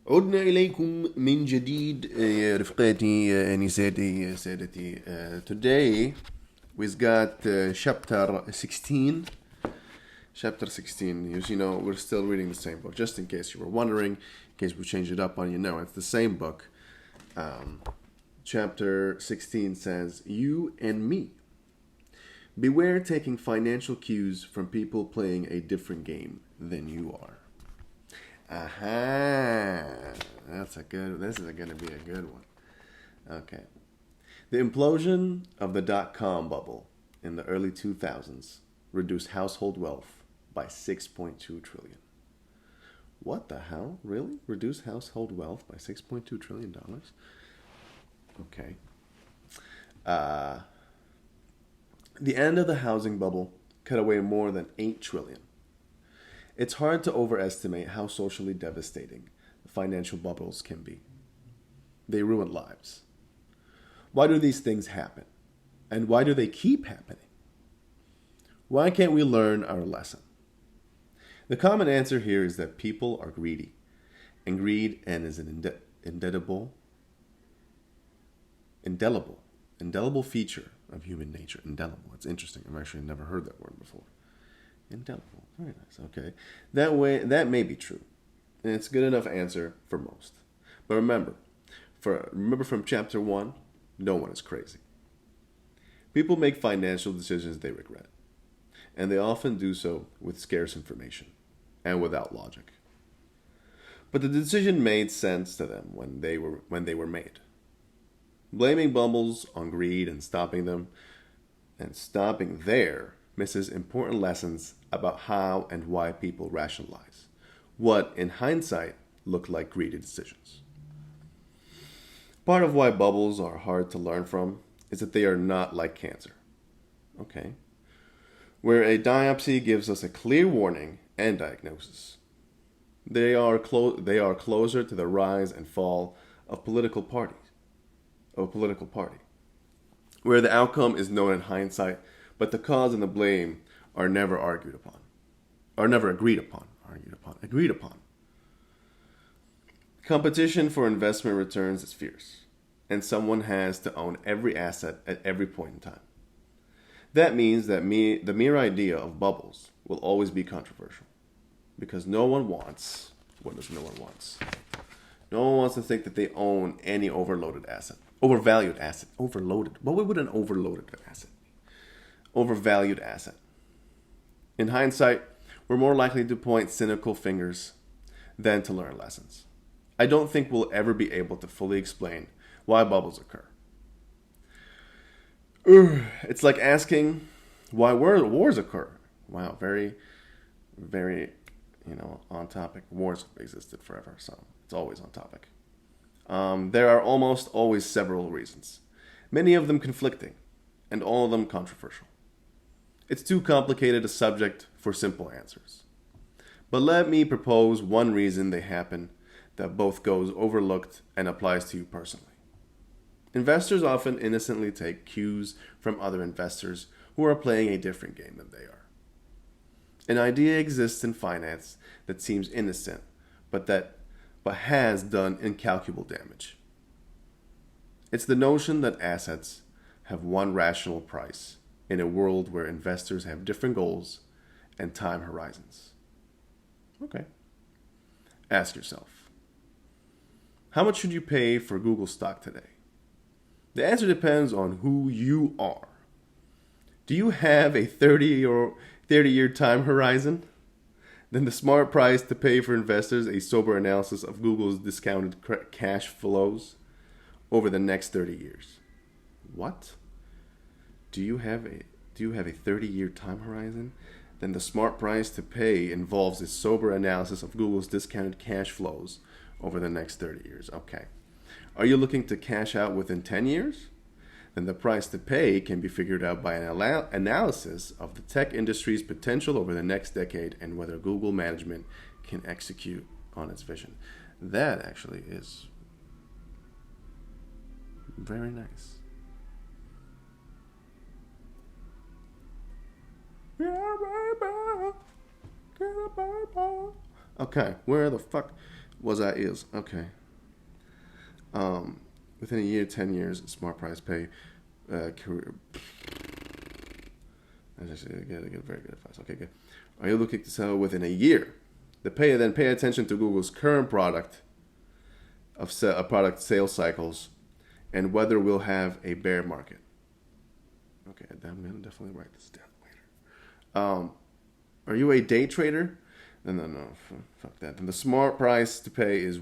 عدنا إليكم من جديد يا رفقاتي نساتي سادتي. Today we've got chapter 16. Chapter 16. As you know, we're still reading the same book. Just in case you were wondering, in case we changed it up on you, no, it's the same book. Chapter 16 says, You and me. Beware taking financial cues from people playing a different game than you are. Aha! This is going to be a good one. Okay. The implosion of the dot-com bubble in the early 2000s reduced household wealth by 6.2 trillion. What the hell? Really? Reduced household wealth by $6.2 trillion? Okay. The end of the housing bubble cut away more than 8 trillion. It's hard to overestimate how socially devastating financial bubbles can be. They ruin lives. Why do these things happen? And why do they keep happening? Why can't we learn our lesson? The common answer here is that people are greedy. And greed is an indelible feature of human nature. Indelible. It's interesting. I've actually never heard that word before. Indelible. Very nice. Okay. That may be true. And it's a good enough answer for most. But remember from chapter 1, no one is crazy. People make financial decisions they regret. And they often do so with scarce information and without logic. But the decision made sense to them when they were made. Blaming bubbles on greed and stopping there misses important lessons about how and why people rationalize what, in hindsight, look like greedy decisions. Part of why bubbles are hard to learn from is that they are not like cancer. Okay? Where a biopsy gives us a clear warning and diagnosis. They are closer to the rise and fall of a political party, where the outcome is known in hindsight, but the cause and the blame are never agreed upon. Competition for investment returns is fierce, and someone has to own every asset at every point in time. That means that the mere idea of bubbles will always be controversial, because no one wants. What does no one want? No one wants to think that they own any overvalued asset. Overloaded. What would an overloaded asset be? Overvalued asset. In hindsight, we're more likely to point cynical fingers than to learn lessons. I don't think we'll ever be able to fully explain why bubbles occur. It's like asking why wars occur. Wow, very, very, on topic. Wars have existed forever, so it's always on topic. There are almost always several reasons, many of them conflicting, and all of them controversial. It's too complicated a subject for simple answers. But let me propose one reason they happen that both goes overlooked and applies to you personally. Investors often innocently take cues from other investors who are playing a different game than they are. An idea exists in finance that seems innocent, but has done incalculable damage. It's the notion that assets have one rational price in a world where investors have different goals and time horizons. Okay. Ask yourself, how much should you pay for Google stock today? The answer depends on who you are. Do you have a 30-year time horizon? Then the smart price to pay for investors a sober analysis of Google's discounted cash flows over the next 30 years. What? Do you have a 30-year time horizon? Then the smart price to pay involves a sober analysis of Google's discounted cash flows over the next 30 years. Okay. Are you looking to cash out within 10 years? Then the price to pay can be figured out by an analysis of the tech industry's potential over the next decade and whether Google management can execute on its vision. That actually is very nice. Okay, where the fuck Was I is okay. Within a year, 10 years, smart price pay. Career. I just get very good advice. Okay, good. Are you looking to sell within a year? Pay attention to Google's current product product sales cycles and whether we'll have a bear market. Okay, I'm gonna definitely write this down later. Are you a day trader? No, fuck that. Then the smart price to pay is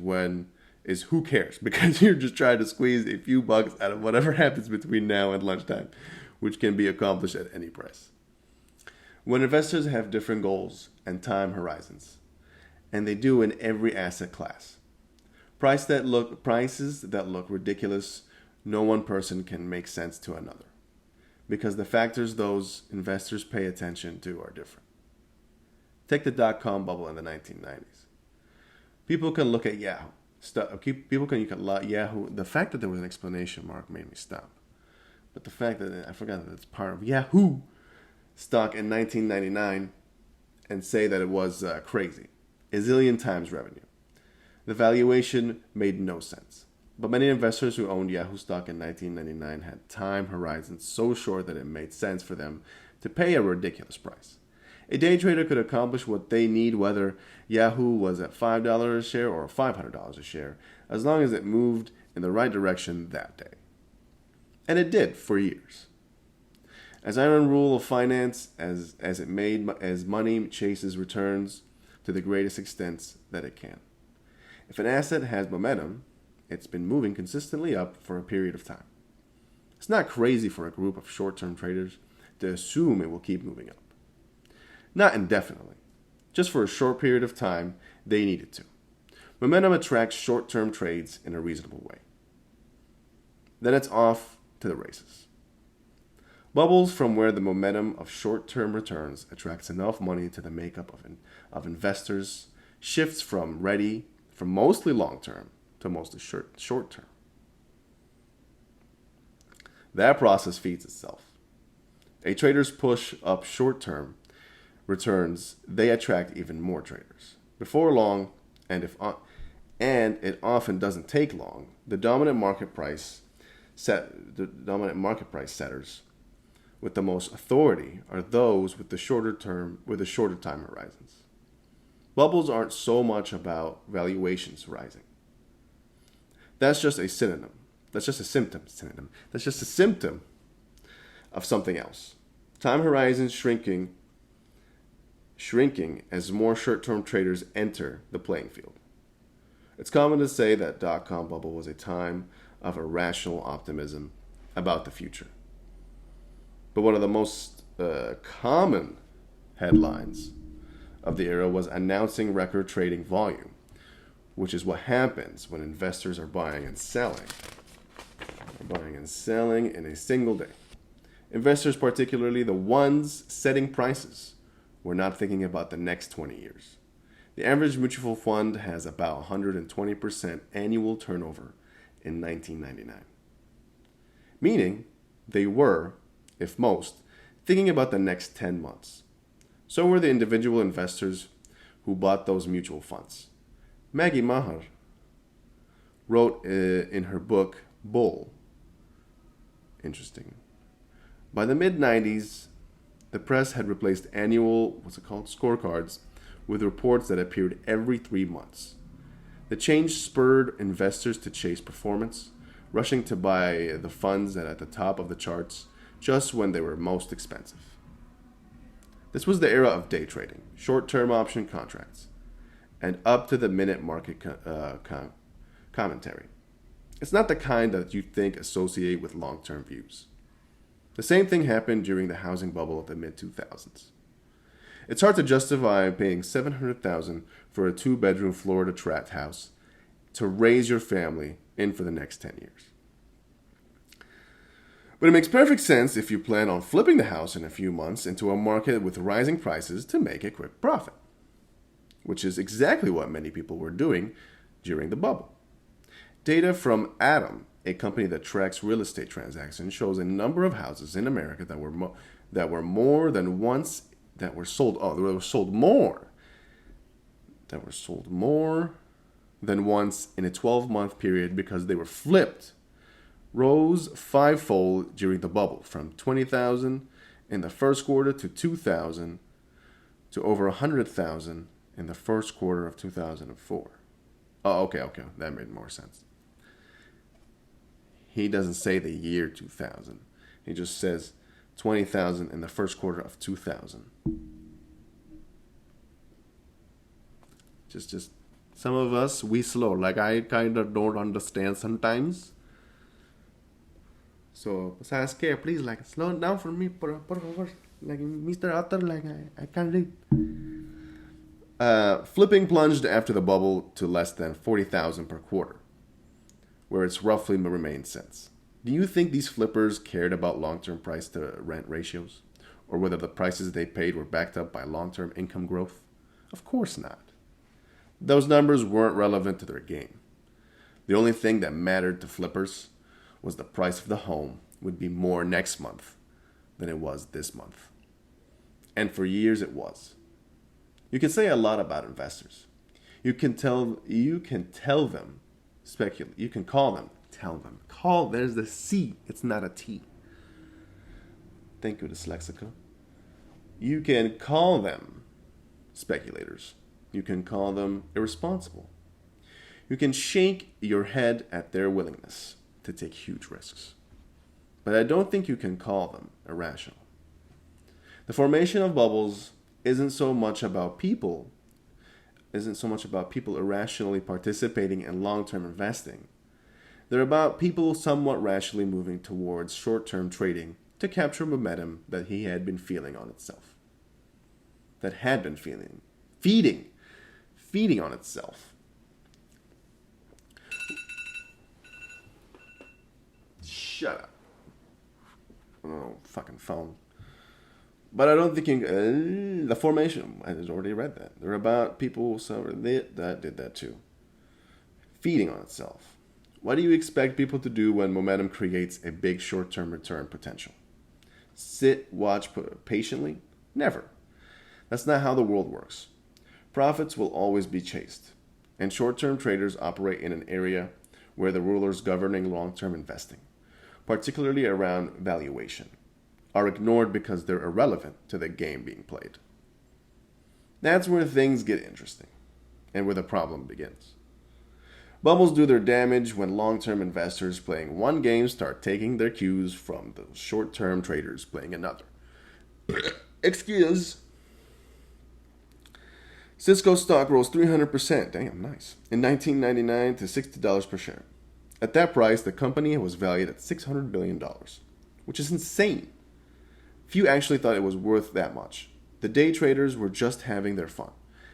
who cares? Because you're just trying to squeeze a few bucks out of whatever happens between now and lunchtime, which can be accomplished at any price. When investors have different goals and time horizons, and they do in every asset class, prices that look ridiculous, no one person can make sense to another, because the factors those investors pay attention to are different. Take the dot-com bubble in the 1990s. People can look at Yahoo. People can look at Yahoo. The fact that there was an exclamation mark made me stop. But the fact that I forgot that it's part of Yahoo stock in 1999 and say that it was crazy. A zillion times revenue. The valuation made no sense. But many investors who owned Yahoo stock in 1999 had time horizons so short that it made sense for them to pay a ridiculous price. A day trader could accomplish what they need whether Yahoo was at $5 a share or $500 a share, as long as it moved in the right direction that day. And it did for years. As iron rule of finance, as money chases returns to the greatest extent that it can. If an asset has momentum, it's been moving consistently up for a period of time. It's not crazy for a group of short-term traders to assume it will keep moving up. Not indefinitely. Just for a short period of time, they need it to. Momentum attracts short-term trades in a reasonable way. Then it's off to the races. Bubbles from where the momentum of short-term returns attracts enough money to the makeup of investors shifts from mostly long-term to mostly short-term. That process feeds itself. A trader's push up short-term returns, they attract even more traders. Before long, and it often doesn't take long, the dominant market price setters with the most authority are those with the shorter time horizons. Bubbles aren't so much about valuations rising. That's just a synonym. That's just a symptom. That's just a symptom of something else. Time horizons shrinking as more short-term traders enter the playing field. It's common to say that dot-com bubble was a time of irrational optimism about the future. But one of the most common headlines of the era was announcing record trading volume, which is what happens when investors are buying and selling. Buying and selling in a single day. Investors, particularly the ones setting prices, were not thinking about the next 20 years. The average mutual fund has about 120% annual turnover in 1999. Meaning, they were, if most, thinking about the next 10 months. So were the individual investors who bought those mutual funds. Maggie Maher wrote in her book, Bull. Interesting. By the mid-90s, the press had replaced annual, scorecards with reports that appeared every 3 months. The change spurred investors to chase performance, rushing to buy the funds that at the top of the charts just when they were most expensive. This was the era of day trading, short-term option contracts, and up-to-the-minute market commentary. It's not the kind that you think associate with long-term views. The same thing happened during the housing bubble of the mid-2000s. It's hard to justify paying $700,000 for a 2-bedroom Florida tract house to raise your family in for the next 10 years. But it makes perfect sense if you plan on flipping the house in a few months into a market with rising prices to make a quick profit, which is exactly what many people were doing during the bubble. Data from Atom, a company that tracks real estate transactions, shows a number of houses in America that were sold more than once in a 12-month period because they were flipped rose fivefold during the bubble from 20,000 in the first quarter to 2,000 to over 100,000 in the first quarter of 2004. Oh, okay, that made more sense. He doesn't say the year 2000. He just says 20,000 in the first quarter of 2000. Just some of us, we slow. Like, I kind of don't understand sometimes. So, Sasuke, please, like, slow it down for me, por favor. Like, Mr. Arthur, like, I can't read. Flipping plunged after the bubble to less than 40,000 per quarter, where it's roughly remained since. Do you think these flippers cared about long-term price to rent ratios? Or whether the prices they paid were backed up by long-term income growth? Of course not. Those numbers weren't relevant to their game. The only thing that mattered to flippers was the price of the home would be more next month than it was this month. And for years it was. You can say a lot about investors. You can tell them, speculate. You can call them, tell them. Call, there's the C, it's not a T. Thank you, dyslexica. You can call them speculators. You can call them irresponsible. You can shake your head at their willingness to take huge risks. But I don't think you can call them irrational. The formation of bubbles isn't so much about people irrationally participating in long-term investing. They're about people somewhat rationally moving towards short-term trading to capture momentum that he had been feeling on itself. That had been feeding on itself. Shut up. Oh, fucking phone. But I don't think the formation, I just already read that. They're about people, that did that too. Feeding on itself. What do you expect people to do when momentum creates a big short-term return potential? Sit, watch patiently? Never. That's not how the world works. Profits will always be chased, and short-term traders operate in an area where the rulers governing long-term investing, particularly around valuation, are ignored because they're irrelevant to the game being played. That's where things get interesting, and where the problem begins. Bubbles do their damage when long-term investors playing one game start taking their cues from the short-term traders playing another. Excuse. Cisco stock rose 300%, damn nice, in 1999 to $60 per share. At that price, the company was valued at $600 billion, which is insane. Few actually thought it was worth that much. The day traders were just having their fun.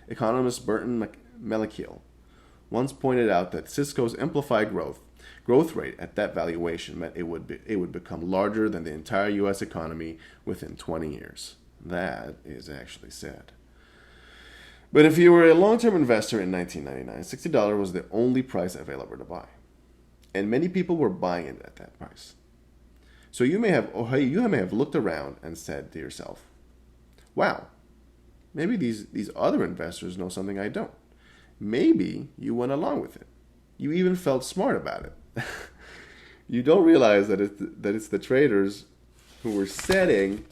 Economist Burton Malkiel once pointed out that Cisco's implied growth rate at that valuation meant it would become larger than the entire U.S. economy within 20 years. That is actually sad. But if you were a long-term investor in 1999, $60 was the only price available to buy. And many people were buying it at that price. So you may have looked around and said to yourself, wow, maybe these other investors know something I don't. Maybe you went along with it. You even felt smart about it. You don't realize that it's the traders who were setting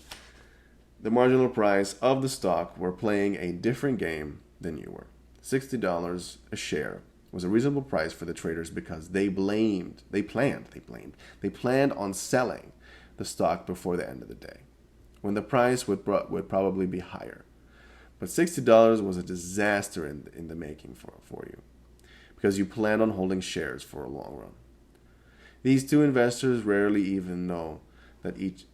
the marginal price of the stock were playing a different game than you were. $60 a share was a reasonable price for the traders because they planned on selling the stock before the end of the day, when the price would probably be higher. But $60 was a disaster in the making for you, because you planned on holding shares for a long run. These two investors rarely even know each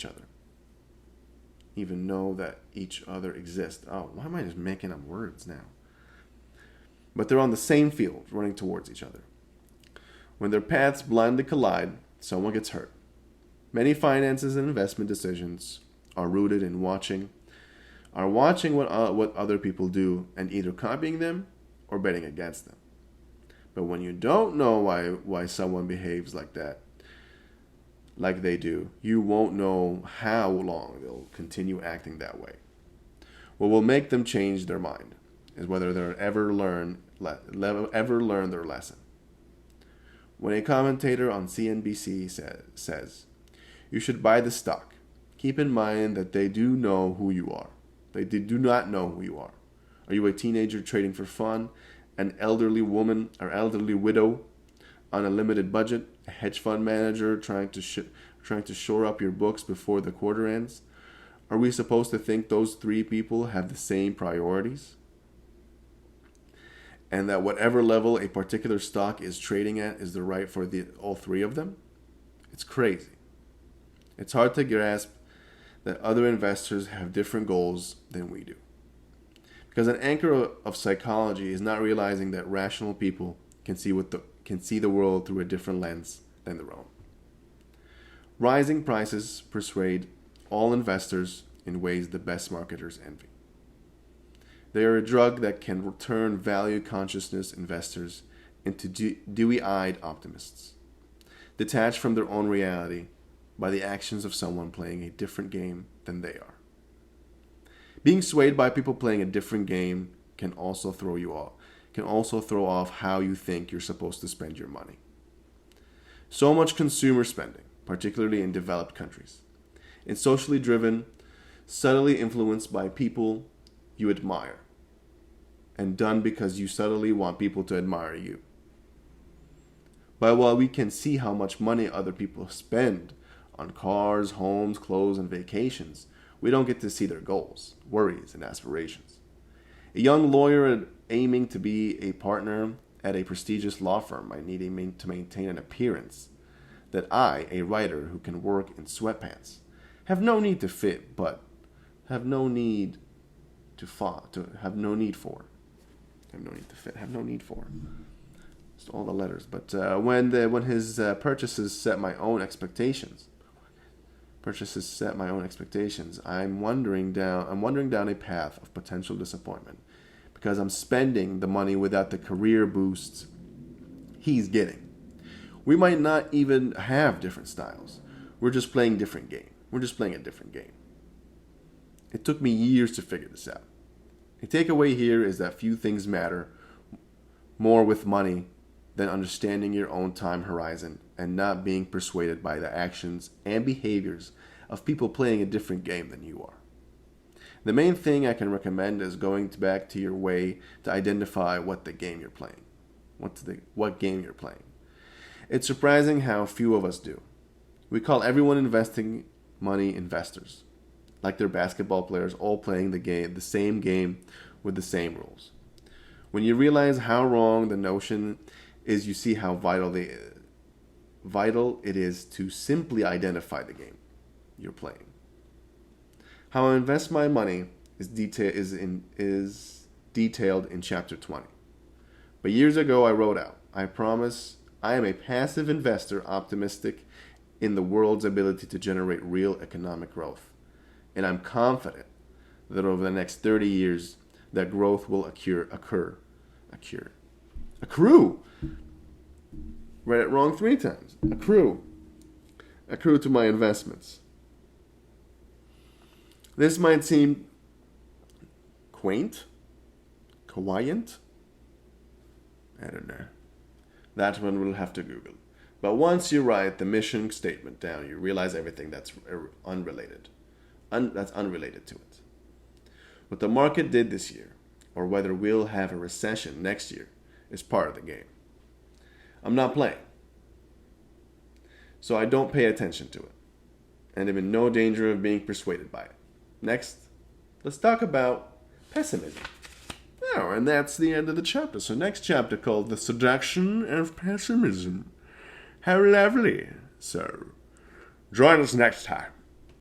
other. Even know that each other exists. Oh, why am I just making up words now? But they're on the same field, running towards each other. When their paths blindly collide, someone gets hurt. Many finances and investment decisions are rooted in watching what other people do and either copying them or betting against them. But when you don't know why someone behaves like that, like they do, you won't know how long they'll continue acting that way. What will make them change their mind? is whether they'll ever learn their lesson. When a commentator on CNBC says, "You should buy the stock," keep in mind that they do know who you are. They do not know who you are. Are you a teenager trading for fun, an elderly woman or elderly widow on a limited budget, a hedge fund manager trying to shore up your books before the quarter ends? Are we supposed to think those three people have the same priorities? And that whatever level a particular stock is trading at is the right for all three of them? It's crazy. It's hard to grasp that other investors have different goals than we do. Because an anchor of psychology is not realizing that rational people can see the world through a different lens than their own. Rising prices persuade all investors in ways the best marketers envy. They are a drug that can turn value consciousness investors into dewy-eyed optimists, detached from their own reality by the actions of someone playing a different game than they are. Being swayed by people playing a different game can also throw off how you think you're supposed to spend your money. So much consumer spending, particularly in developed countries, is socially driven, subtly influenced by people you admire, and done because you subtly want people to admire you. But while we can see how much money other people spend on cars, homes, clothes, and vacations, we don't get to see their goals, worries, and aspirations. A young lawyer aiming to be a partner at a prestigious law firm might need to maintain an appearance that I, a writer who can work in sweatpants, have no need to fit, but have no need for. Just all the letters. But when his purchases set my own expectations, I'm wandering down a path of potential disappointment because I'm spending the money without the career boosts he's getting. We might not even have different styles. We're just playing a different game. It took me years to figure this out. A takeaway here is that few things matter more with money than understanding your own time horizon and not being persuaded by the actions and behaviors of people playing a different game than you are. The main thing I can recommend is going back to your way to identify what game you're playing. It's surprising how few of us do. We call everyone investing money investors, like they're basketball players all playing the same game with the same rules. When you realize how wrong the notion is, you see how vital it is to simply identify the game you're playing. How I invest my money is detailed in chapter 20. But years ago I wrote out, I promise I am a passive investor optimistic in the world's ability to generate real economic growth. And I'm confident that over the next 30 years, that growth will accrue. Read it wrong 3 times. Accrue to my investments. This might seem quaint, quaint. I don't know. That one we'll have to Google. But once you write the mission statement down, you realize everything that's unrelated. That's unrelated to it. What the market did this year, or whether we'll have a recession next year, is part of the game. I'm not playing, so I don't pay attention to it, and am in no danger of being persuaded by it. Next, let's talk about pessimism. Oh, and that's the end of the chapter. So next chapter called The Seduction of Pessimism. How lovely. So, join us next time.